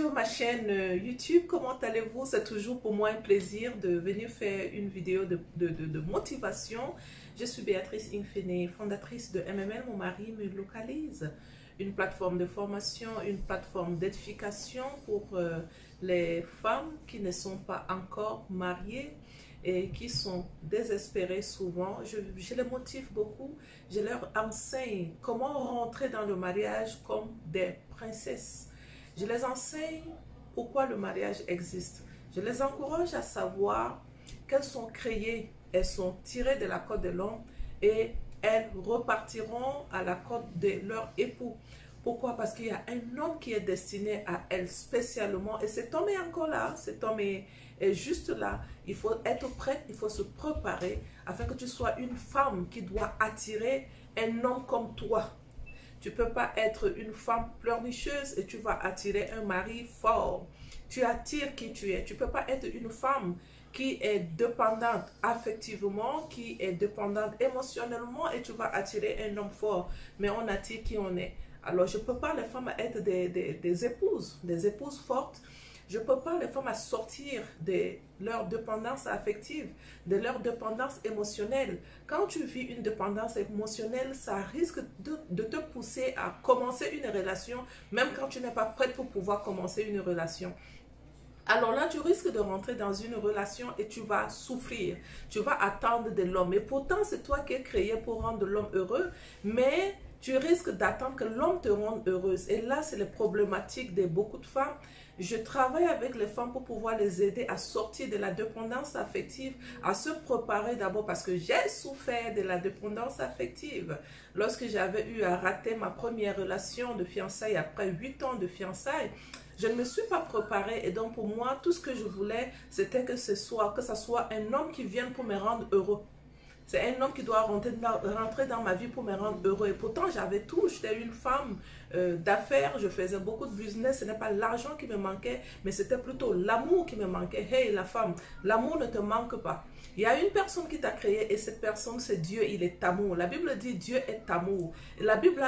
Bonjour ma chaîne YouTube, comment allez-vous? C'est toujours pour moi un plaisir de venir faire une vidéo de motivation. Je suis Béatrice Infene, fondatrice de MML. Mon mari me localise, une plateforme de formation, une plateforme d'édification pour les femmes qui ne sont pas encore mariées et qui sont désespérées souvent. Je les motive beaucoup, je leur enseigne comment rentrer dans le mariage comme des princesses. Je les enseigne pourquoi le mariage existe. Je les encourage à savoir qu'elles sont créées, elles sont tirées de la côte de l'homme et elles repartiront à la côte de leur époux. Pourquoi? Parce qu'il y a un homme qui est destiné à elles spécialement et cet homme est encore là, cet homme est juste là. Il faut être prête, il faut se préparer afin que tu sois une femme qui doit attirer un homme comme toi. Tu ne peux pas être une femme pleurnicheuse et tu vas attirer un mari fort. Tu attires qui tu es. Tu ne peux pas être une femme qui est dépendante affectivement, qui est dépendante émotionnellement et tu vas attirer un homme fort. Mais on attire qui on est. Alors, je ne peux pas les femmes être des épouses fortes. Je ne peux pas les femmes à sortir de leur dépendance affective, de leur dépendance émotionnelle. Quand tu vis une dépendance émotionnelle, ça risque de te pousser à commencer une relation, même quand tu n'es pas prête pour pouvoir commencer une relation. Alors là, tu risques de rentrer dans une relation et tu vas souffrir. Tu vas attendre de l'homme. Et pourtant, c'est toi qui es créé pour rendre l'homme heureux, mais tu risques d'attendre que l'homme te rende heureuse. Et là, c'est les problématiques de beaucoup de femmes. Je travaille avec les femmes pour pouvoir les aider à sortir de la dépendance affective, à se préparer d'abord parce que j'ai souffert de la dépendance affective. Lorsque j'avais eu à rater ma première relation de fiançailles après 8 ans de fiançailles, je ne me suis pas préparée et donc pour moi, tout ce que je voulais, c'était que ça soit un homme qui vienne pour me rendre heureux. C'est un homme qui doit rentrer dans ma vie pour me rendre heureux. Et pourtant, j'avais tout. J'étais une femme d'affaires. Je faisais beaucoup de business. Ce n'est pas l'argent qui me manquait, mais c'était plutôt l'amour qui me manquait. Hey, la femme, l'amour ne te manque pas. Il y a une personne qui t'a créé et cette personne, c'est Dieu. Il est amour. La Bible dit Dieu est amour. Et la Bible,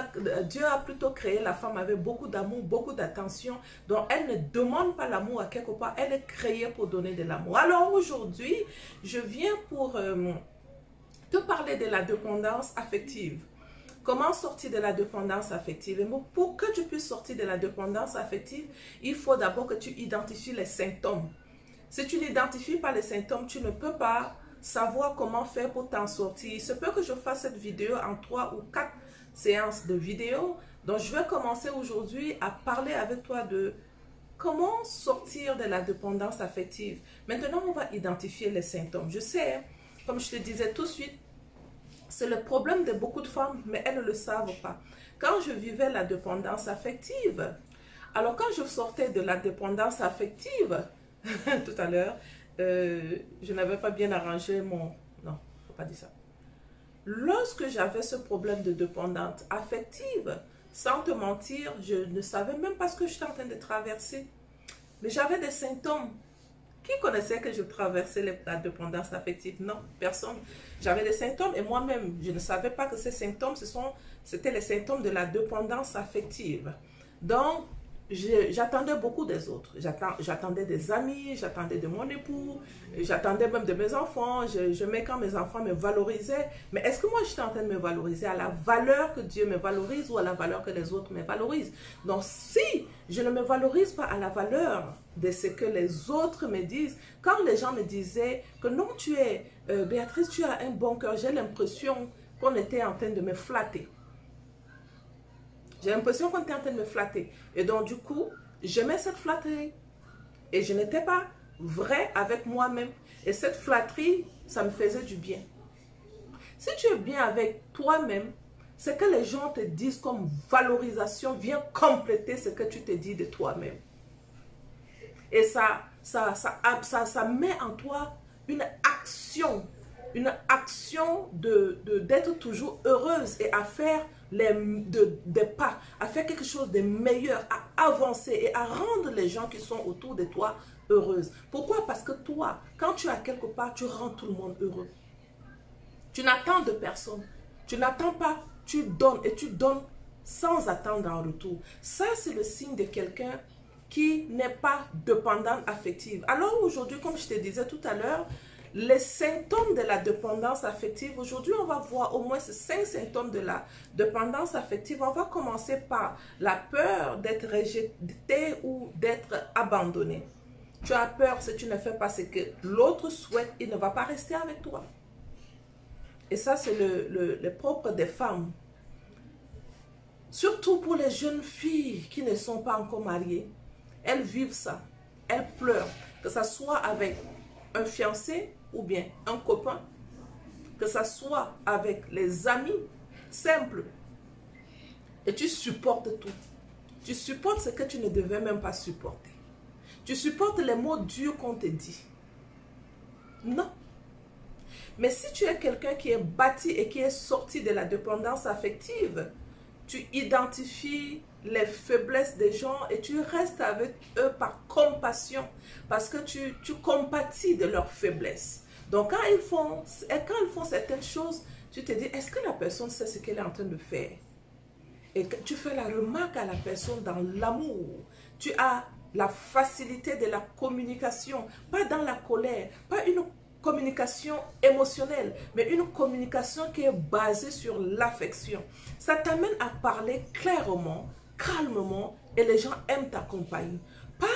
Dieu a plutôt créé la femme avec beaucoup d'amour, beaucoup d'attention. Donc, elle ne demande pas l'amour à quelque part. Elle est créée pour donner de l'amour. Alors, aujourd'hui, je viens pour te parler de la dépendance affective. Comment sortir de la dépendance affective? Et pour que tu puisses sortir de la dépendance affective, il faut d'abord que tu identifies les symptômes. Si tu n'identifies pas les symptômes, tu ne peux pas savoir comment faire pour t'en sortir. Il se peut que je fasse cette vidéo en 3 ou 4 séances de vidéo. Donc, je vais commencer aujourd'hui à parler avec toi de comment sortir de la dépendance affective. Maintenant, on va identifier les symptômes. Je sais, comme je te disais tout de suite, c'est le problème de beaucoup de femmes, mais elles ne le savent pas. Quand je vivais la dépendance affective, alors quand je sortais de la dépendance affective, tout à l'heure, je n'avais pas bien arrangé mon... Non, il ne faut pas dire ça. Lorsque j'avais ce problème de dépendance affective, sans te mentir, je ne savais même pas ce que j'étais en train de traverser. Mais j'avais des symptômes. Qui connaissait que je traversais la dépendance affective? Non, personne. J'avais des symptômes et moi-même, je ne savais pas que ces symptômes, c'était les symptômes de la dépendance affective. Donc, j'attendais beaucoup des autres. J'attendais des amis, j'attendais de mon époux, j'attendais même de mes enfants. J'aimais quand mes enfants me valorisaient. Mais est-ce que moi, j'étais en train de me valoriser à la valeur que Dieu me valorise ou à la valeur que les autres me valorisent? Donc, si je ne me valorise pas à la valeur de ce que les autres me disent, quand les gens me disaient que non, tu es, Béatrice, tu as un bon cœur, j'ai l'impression qu'on était en train de me flatter. J'ai l'impression qu'on était en train de me flatter. Et donc, du coup, j'aimais cette flatterie. Et je n'étais pas vrai avec moi-même. Et cette flatterie, ça me faisait du bien. Si tu es bien avec toi-même, ce que les gens te disent comme valorisation vient compléter ce que tu te dis de toi-même. Et ça met en toi une action d'être toujours heureuse et à faire des pas, à faire quelque chose de meilleur, à avancer et à rendre les gens qui sont autour de toi heureuses. Pourquoi? Parce que toi, quand tu as quelque part, tu rends tout le monde heureux. Tu n'attends de personne. Tu n'attends pas, tu donnes et tu donnes sans attendre en retour. Ça, c'est le signe de quelqu'un qui n'est pas dépendante affective. Alors aujourd'hui, comme je te disais tout à l'heure, les symptômes de la dépendance affective, aujourd'hui on va voir au moins ces 5 symptômes de la dépendance affective. On va commencer par la peur d'être rejeté ou d'être abandonné. Tu as peur si tu ne fais pas ce que l'autre souhaite, il ne va pas rester avec toi. Et ça c'est le propre des femmes. Surtout pour les jeunes filles qui ne sont pas encore mariées. Elles vivent ça, elles pleurent, que ce soit avec un fiancé ou bien un copain, que ce soit avec les amis simples. Et tu supportes tout. Tu supportes ce que tu ne devais même pas supporter. Tu supportes les mots durs qu'on te dit. Non. Mais si tu es quelqu'un qui est bâti et qui est sorti de la dépendance affective, tu identifies les faiblesses des gens et tu restes avec eux par compassion parce que tu compatis de leurs faiblesses. Donc quand ils font certaines choses, tu te dis, est-ce que la personne sait ce qu'elle est en train de faire? Et tu fais la remarque à la personne dans l'amour. Tu as la facilité de la communication, pas dans la colère, pas une communication émotionnelle, mais une communication qui est basée sur l'affection. Ça t'amène à parler clairement, calmement, et les gens aiment ta compagnie. Pas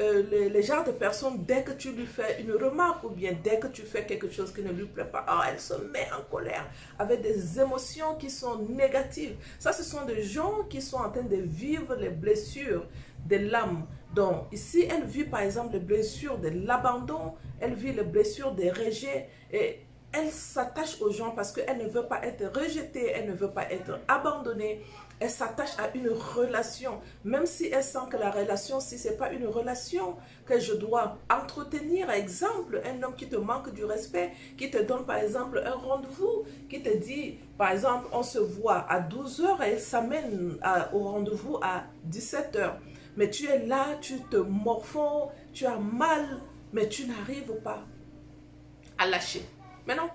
les genres de personnes, dès que tu lui fais une remarque ou bien dès que tu fais quelque chose qui ne lui plaît pas, elle se met en colère avec des émotions qui sont négatives. Ça, ce sont des gens qui sont en train de vivre les blessures de l'âme. Donc, ici, elle vit par exemple les blessures de l'abandon, elle vit les blessures des rejets et elle s'attache aux gens parce qu'elle ne veut pas être rejetée, elle ne veut pas être abandonnée. Elle s'attache à une relation, même si elle sent que la relation, si ce n'est pas une relation que je dois entretenir, exemple, un homme qui te manque du respect, qui te donne par exemple un rendez-vous, qui te dit, par exemple, on se voit à 12 h et elle s'amène au rendez-vous à 17 h. Mais tu es là, tu te morfonds, tu as mal, mais tu n'arrives pas à lâcher. Mais non,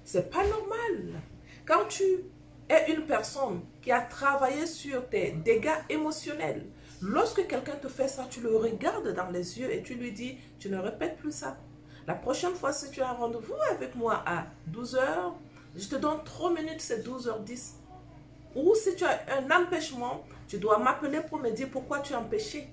c'est pas normal. Quand tu es une personne qui a travaillé sur tes dégâts émotionnels, lorsque quelqu'un te fait ça, tu le regardes dans les yeux et tu lui dis, tu ne répètes plus ça. La prochaine fois, si tu as un rendez-vous avec moi à 12 h, je te donne 3 minutes, c'est 12 h 10. Ou si tu as un empêchement, tu dois m'appeler pour me dire pourquoi tu es empêché.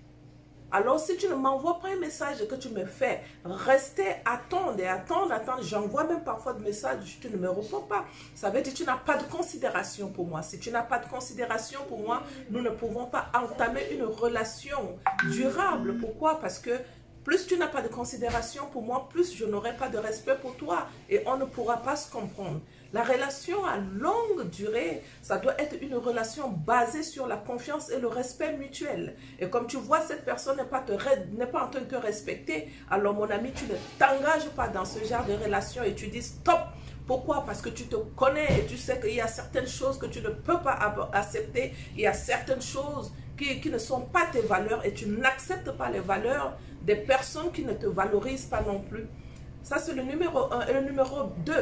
Alors, si tu ne m'envoies pas un message que tu me fais, rester, attendre et attendre. J'envoie même parfois des messages, tu ne me réponds pas. Ça veut dire que tu n'as pas de considération pour moi. Si tu n'as pas de considération pour moi, nous ne pouvons pas entamer une relation durable. Pourquoi? Parce que plus tu n'as pas de considération pour moi, plus je n'aurai pas de respect pour toi et on ne pourra pas se comprendre. La relation à longue durée, ça doit être une relation basée sur la confiance et le respect mutuel. Et comme tu vois, cette personne n'est pas en train de te respecter, alors mon ami, tu ne t'engages pas dans ce genre de relation et tu dis stop. Pourquoi? Parce que tu te connais et tu sais qu'il y a certaines choses que tu ne peux pas accepter. Il y a certaines choses qui ne sont pas tes valeurs et tu n'acceptes pas les valeurs des personnes qui ne te valorisent pas non plus. Ça, c'est le numéro 1. Et le numéro 2,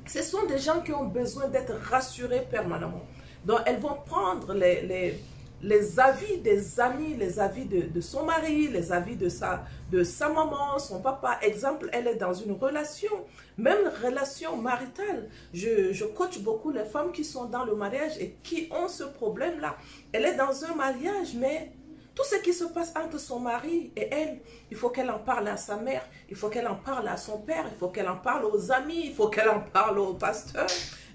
ce sont des gens qui ont besoin d'être rassurés permanemment. Donc, elles vont prendre les avis des amis, les avis de son mari, les avis de sa maman, son papa. Exemple, elle est dans une relation, même relation maritale. Je coach beaucoup les femmes qui sont dans le mariage et qui ont ce problème-là. Elle est dans un mariage, mais tout ce qui se passe entre son mari et elle, il faut qu'elle en parle à sa mère, il faut qu'elle en parle à son père, il faut qu'elle en parle aux amis, il faut qu'elle en parle au pasteur.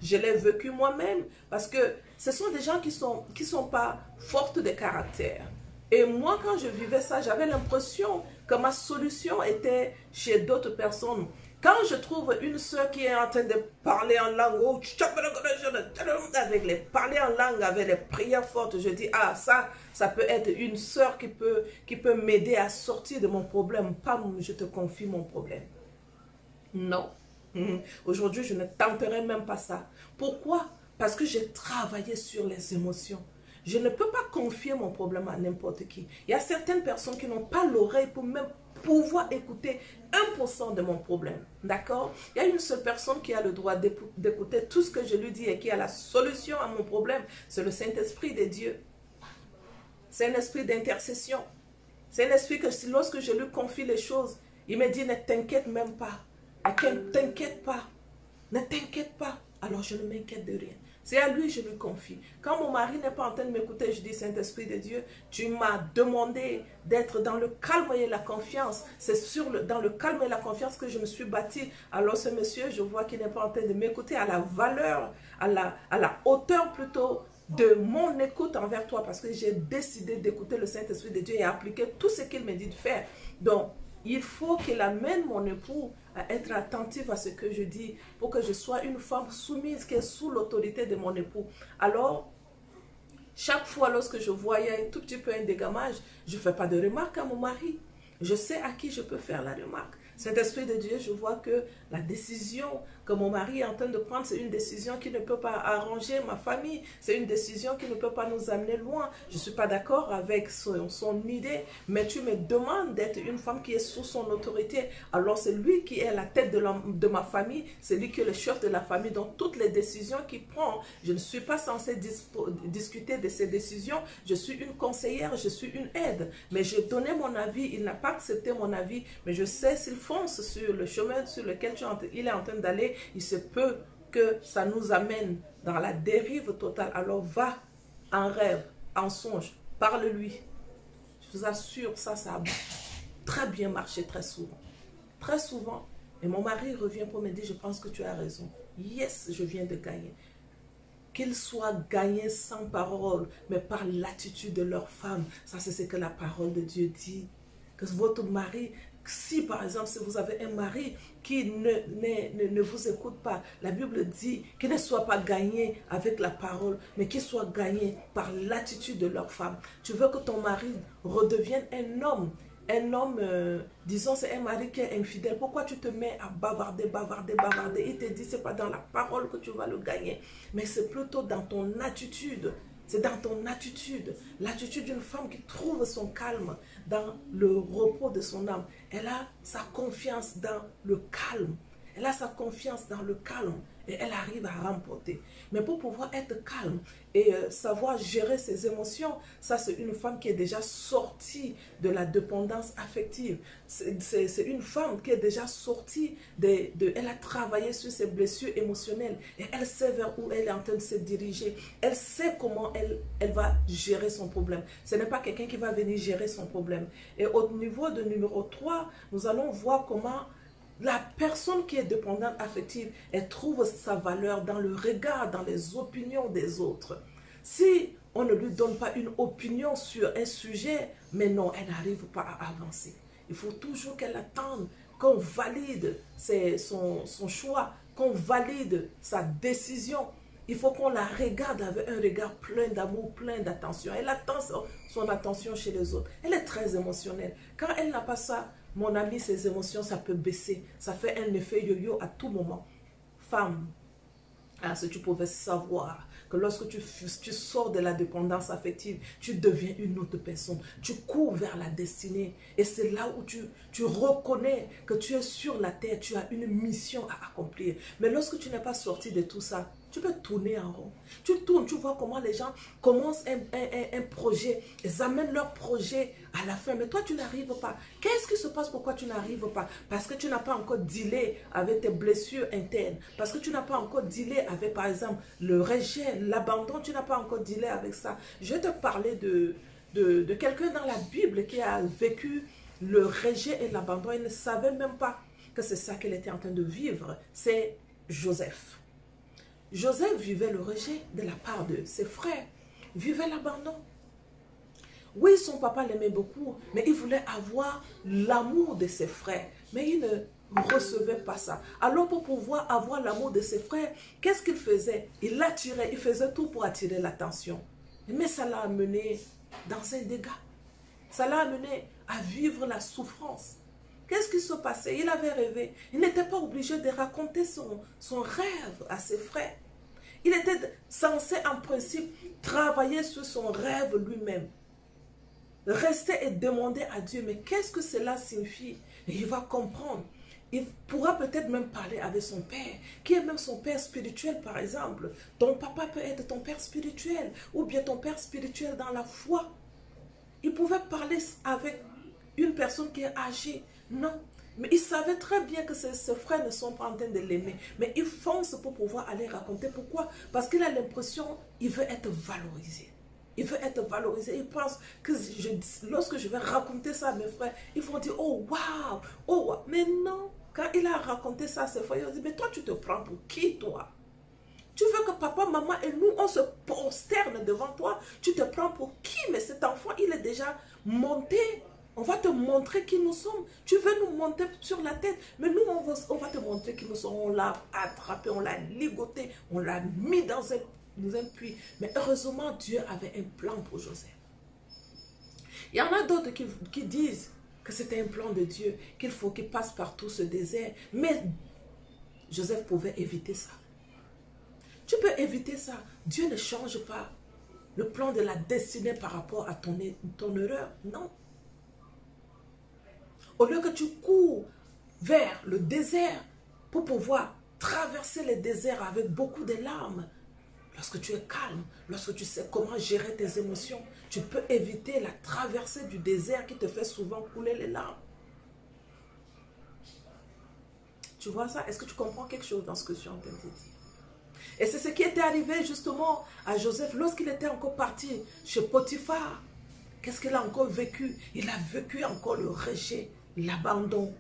Je l'ai vécu moi-même parce que ce sont des gens qui sont pas fortes de caractère. Et moi, quand je vivais ça, j'avais l'impression que ma solution était chez d'autres personnes. Quand je trouve une soeur qui est en train de parler en langue, parler en langue avec les prières fortes, je dis, ah, ça peut être une soeur qui peut m'aider à sortir de mon problème. Pas, je te confie mon problème. Non. Aujourd'hui, je ne tenterai même pas ça. Pourquoi? Parce que j'ai travaillé sur les émotions. Je ne peux pas confier mon problème à n'importe qui. Il y a certaines personnes qui n'ont pas l'oreille pour même pouvoir écouter 1% de mon problème. D'accord? Il y a une seule personne qui a le droit d'écouter tout ce que je lui dis et qui a la solution à mon problème. C'est le Saint-Esprit de Dieu. C'est un esprit d'intercession. C'est un esprit que lorsque je lui confie les choses, il me dit, ne t'inquiète même pas. Ne t'inquiète pas. Ne t'inquiète pas. Alors je ne m'inquiète de rien. C'est à lui que je lui confie. Quand mon mari n'est pas en train de m'écouter, je dis, Saint-Esprit de Dieu, tu m'as demandé d'être dans le calme et la confiance. C'est dans le calme et la confiance que je me suis bâtie. Alors ce monsieur, je vois qu'il n'est pas en train de m'écouter à la valeur, à la hauteur plutôt de mon écoute envers toi. Parce que j'ai décidé d'écouter le Saint-Esprit de Dieu et appliquer tout ce qu'il me dit de faire. Donc, il faut qu'il amène mon époux à être attentif à ce que je dis pour que je sois une femme soumise qui est sous l'autorité de mon époux. Alors, chaque fois lorsque je vois il y a un tout petit peu un dégamage, je ne fais pas de remarque à mon mari. Je sais à qui je peux faire la remarque. Cet esprit de Dieu, je vois que la décision que mon mari est en train de prendre, c'est une décision qui ne peut pas arranger ma famille. C'est une décision qui ne peut pas nous amener loin. Je ne suis pas d'accord avec son idée, mais tu me demandes d'être une femme qui est sous son autorité. Alors c'est lui qui est à la tête de ma famille, c'est lui qui est le chef de la famille. Donc toutes les décisions qu'il prend, je ne suis pas censée discuter de ces décisions. Je suis une conseillère, je suis une aide. Mais j'ai donné mon avis, il n'a pas accepté mon avis, mais je sais s'il fonce sur le chemin sur lequel il est en train d'aller, il se peut que ça nous amène dans la dérive totale. Alors va en rêve, en songe, parle-lui. Je vous assure, ça a très bien marché très souvent. Très souvent. Et mon mari revient pour me dire, je pense que tu as raison. Yes, je viens de gagner. Qu'ils soient gagnés sans parole, mais par l'attitude de leur femme. Ça, c'est ce que la parole de Dieu dit. Que votre mari, si par exemple, si vous avez un mari qui ne vous écoute pas, la Bible dit qu'il ne soit pas gagné avec la parole, mais qu'il soit gagné par l'attitude de leur femme. Tu veux que ton mari redevienne un homme, disons, c'est un mari qui est infidèle. Pourquoi tu te mets à bavarder? Il te dit, c'est pas dans la parole que tu vas le gagner, mais c'est plutôt dans ton attitude. C'est dans ton attitude, l'attitude d'une femme qui trouve son calme dans le repos de son âme. Elle a sa confiance dans le calme. Elle a sa confiance dans le calme et elle arrive à remporter. Mais pour pouvoir être calme et savoir gérer ses émotions, ça c'est une femme qui est déjà sortie de la dépendance affective. C'est une femme qui est déjà sortie elle a travaillé sur ses blessures émotionnelles et elle sait vers où elle est en train de se diriger. Elle sait comment elle va gérer son problème. Ce n'est pas quelqu'un qui va venir gérer son problème. Et au niveau de numéro 3, nous allons voir comment la personne qui est dépendante affective, elle trouve sa valeur dans le regard, dans les opinions des autres. Si on ne lui donne pas une opinion sur un sujet, mais non, elle n'arrive pas à avancer. Il faut toujours qu'elle attende, qu'on valide son choix, qu'on valide sa décision. Il faut qu'on la regarde avec un regard plein d'amour, plein d'attention. Elle attend son attention chez les autres. Elle est très émotionnelle. Quand elle n'a pas ça, mon ami, ses émotions, ça peut baisser. Ça fait un effet yo-yo à tout moment. Femme, si tu pouvais savoir que lorsque tu sors de la dépendance affective, tu deviens une autre personne. Tu cours vers la destinée. Et c'est là où tu reconnais que tu es sur la terre. Tu as une mission à accomplir. Mais lorsque tu n'es pas sorti de tout ça, tu peux tourner en rond. Tu tournes, tu vois comment les gens commencent un projet. Ils amènent leur projet à la fin. Mais toi, tu n'arrives pas. Qu'est-ce qui se passe? Pourquoi tu n'arrives pas? Parce que tu n'as pas encore dealé avec tes blessures internes. Parce que tu n'as pas encore dealé avec, par exemple, le rejet, l'abandon. Tu n'as pas encore dealé avec ça. Je vais te parler de quelqu'un dans la Bible qui a vécu le rejet et l'abandon. Il ne savait même pas que c'est ça qu'il était en train de vivre. C'est Joseph. Joseph vivait le rejet de la part de ses frères, vivait l'abandon. Oui, son papa l'aimait beaucoup, mais il voulait avoir l'amour de ses frères, mais il ne recevait pas ça. Alors pour pouvoir avoir l'amour de ses frères, qu'est-ce qu'il faisait? Il l'attirait, il faisait tout pour attirer l'attention. Mais ça l'a amené dans un dégât. Ça l'a amené à vivre la souffrance. Qu'est-ce qui se passait? Il avait rêvé. Il n'était pas obligé de raconter son rêve à ses frères. Il était censé, en principe, travailler sur son rêve lui-même. Rester et demander à Dieu, mais qu'est-ce que cela signifie? Et il va comprendre. Il pourra peut-être même parler avec son père, qui est même son père spirituel, par exemple. Ton papa peut être ton père spirituel, ou bien ton père spirituel dans la foi. Il pouvait parler avec une personne qui est âgée. Non. Mais il savait très bien que ses frères ne sont pas en train de l'aimer. Mais il fonce pour pouvoir aller raconter. Pourquoi? Parce qu'il a l'impression qu'il veut être valorisé. Il veut être valorisé. Il pense que lorsque je vais raconter ça à mes frères, ils vont dire, oh waouh, oh wow. Mais non, quand il a raconté ça à ses frères, ils ont dit, mais toi tu te prends pour qui toi? Tu veux que papa, maman et nous, on se prosterne devant toi? Tu te prends pour qui? Mais cet enfant, il est déjà monté. On va te montrer qui nous sommes. Tu veux nous monter sur la tête. Mais nous, on va te montrer qui nous sommes. On l'a attrapé, on l'a ligoté, on l'a mis dans un puits. Mais heureusement, Dieu avait un plan pour Joseph. Il y en a d'autres qui disent que c'était un plan de Dieu, qu'il faut qu'il passe par tout ce désert. Mais Joseph pouvait éviter ça. Tu peux éviter ça. Dieu ne change pas le plan de la destinée par rapport à ton erreur. Non. Au lieu que tu cours vers le désert pour pouvoir traverser le désert avec beaucoup de larmes, lorsque tu es calme, lorsque tu sais comment gérer tes émotions, tu peux éviter la traversée du désert qui te fait souvent couler les larmes. Tu vois ça? Est-ce que tu comprends quelque chose dans ce que je suis en train de te dire? Et c'est ce qui était arrivé justement à Joseph lorsqu'il était encore parti chez Potiphar. Qu'est-ce qu'il a encore vécu? Il a vécu encore le rejet, l'abandon.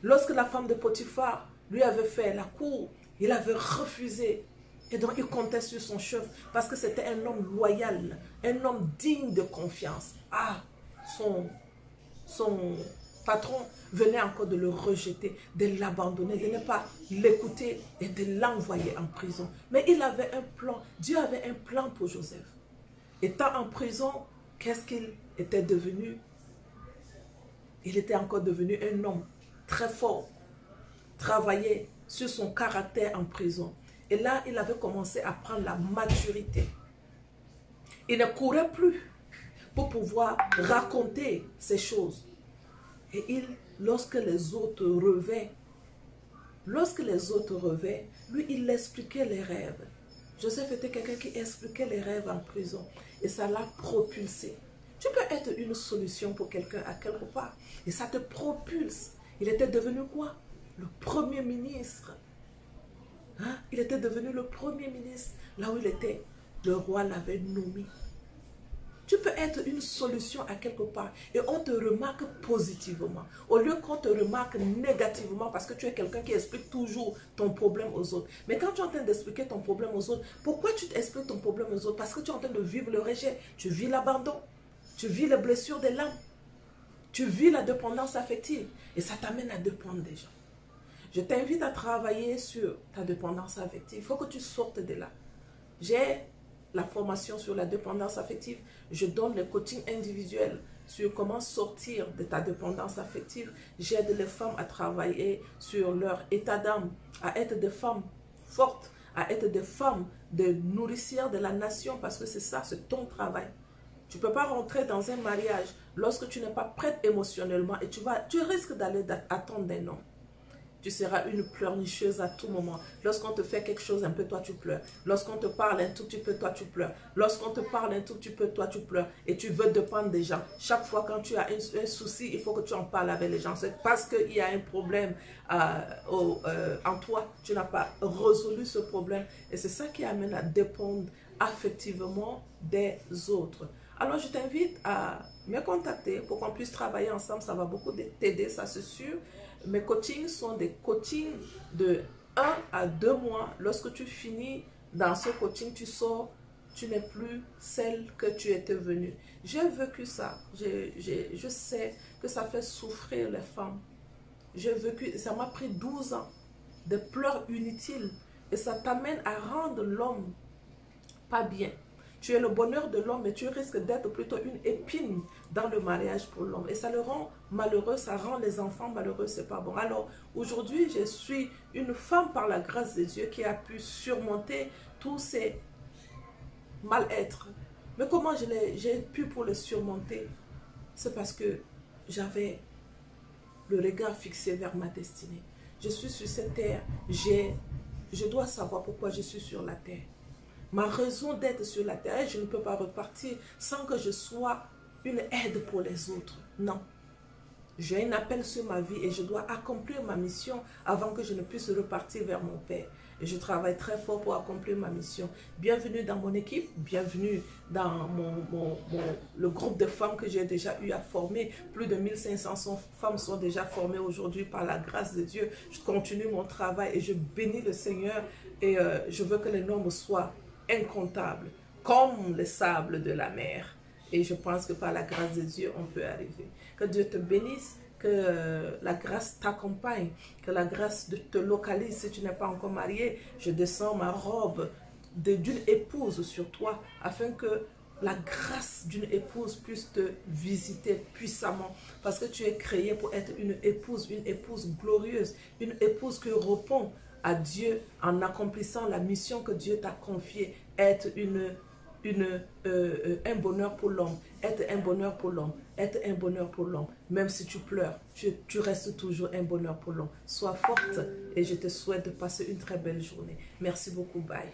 Lorsque la femme de Potiphar lui avait fait la cour, il avait refusé. Et donc il comptait sur son chef parce que c'était un homme loyal, un homme digne de confiance. Ah, son patron venait encore de le rejeter, de l'abandonner, de ne pas l'écouter et de l'envoyer en prison. Mais il avait un plan, Dieu avait un plan pour Joseph. Étant en prison, qu'est-ce qu'il était devenu? Il était encore devenu un homme très fort, travaillait sur son caractère en prison. Et là, il avait commencé à prendre la maturité. Il ne courait plus pour pouvoir raconter ces choses. Et lorsque les autres revenaient, lui, il expliquait les rêves. Joseph était quelqu'un qui expliquait les rêves en prison. Et ça l'a propulsé. Tu peux être une solution pour quelqu'un à quelque part. Et ça te propulse. Il était devenu quoi? Le premier ministre. Hein? Il était devenu le premier ministre. Là où il était, le roi l'avait nommé. Tu peux être une solution à quelque part et on te remarque positivement. Au lieu qu'on te remarque négativement parce que tu es quelqu'un qui explique toujours ton problème aux autres. Mais quand tu es en train d'expliquer ton problème aux autres, pourquoi tu expliques ton problème aux autres? Parce que tu es en train de vivre le rejet. Tu vis l'abandon. Tu vis les blessures de l'âme. Tu vis la dépendance affective. Et ça t'amène à dépendre des gens. Je t'invite à travailler sur ta dépendance affective. Il faut que tu sortes de là. J'ai la formation sur la dépendance affective. Je donne le coaching individuel sur comment sortir de ta dépendance affective. J'aide les femmes à travailler sur leur état d'âme, à être des femmes fortes, à être des femmes de nourricières de la nation, parce que c'est ça, c'est ton travail. Tu ne peux pas rentrer dans un mariage lorsque tu n'es pas prête émotionnellement et tu risques d'aller attendre un homme. Tu seras une pleurnicheuse à tout moment. Lorsqu'on te fait quelque chose un peu, toi tu pleures. Lorsqu'on te parle un tout petit peu, toi tu pleures. Lorsqu'on te parle un tout petit peu, toi tu pleures. Et tu veux dépendre des gens. Chaque fois quand tu as un souci, il faut que tu en parles avec les gens. C'est parce qu'il y a un problème en toi. Tu n'as pas résolu ce problème. Et c'est ça qui amène à dépendre affectivement des autres. Alors je t'invite à me contacter pour qu'on puisse travailler ensemble. Ça va beaucoup t'aider, ça c'est sûr. Mes coachings sont des coachings de 1 à 2 mois. Lorsque tu finis dans ce coaching, tu sors, tu n'es plus celle que tu étais venue. J'ai vécu ça. Je sais que ça fait souffrir les femmes. J'ai vécu, ça m'a pris 12 ans de pleurs inutiles. Et ça t'amène à rendre l'homme pas bien. Tu es le bonheur de l'homme, mais tu risques d'être plutôt une épine dans le mariage pour l'homme. Et ça le rend malheureux, ça rend les enfants malheureux, c'est pas bon. Alors, aujourd'hui, je suis une femme par la grâce de Dieu qui a pu surmonter tous ces mal-être. Mais comment j'ai pu pour le surmonter? C'est parce que j'avais le regard fixé vers ma destinée. Je suis sur cette terre, je dois savoir pourquoi je suis sur la terre. Ma raison d'être sur la terre, je ne peux pas repartir sans que je sois une aide pour les autres. Non. J'ai un appel sur ma vie et je dois accomplir ma mission avant que je ne puisse repartir vers mon Père. Et je travaille très fort pour accomplir ma mission. Bienvenue dans mon équipe, bienvenue dans le groupe de femmes que j'ai déjà eu à former. Plus de 1500 femmes sont déjà formées aujourd'hui par la grâce de Dieu. Je continue mon travail et je bénis le Seigneur et je veux que les nombres soient incomptables, comme le sable de la mer. Et je pense que par la grâce de Dieu, on peut arriver. Que Dieu te bénisse, que la grâce t'accompagne, que la grâce te localise. Si tu n'es pas encore marié, je descends ma robe d'une épouse sur toi, afin que la grâce d'une épouse puisse te visiter puissamment. Parce que tu es créé pour être une épouse glorieuse, une épouse qui répond à Dieu en accomplissant la mission que Dieu t'a confiée, être un bonheur pour l'homme, être un bonheur pour l'homme, être un bonheur pour l'homme. Même si tu pleures, tu restes toujours un bonheur pour l'homme. Sois forte et je te souhaite de passer une très belle journée. Merci beaucoup, bye.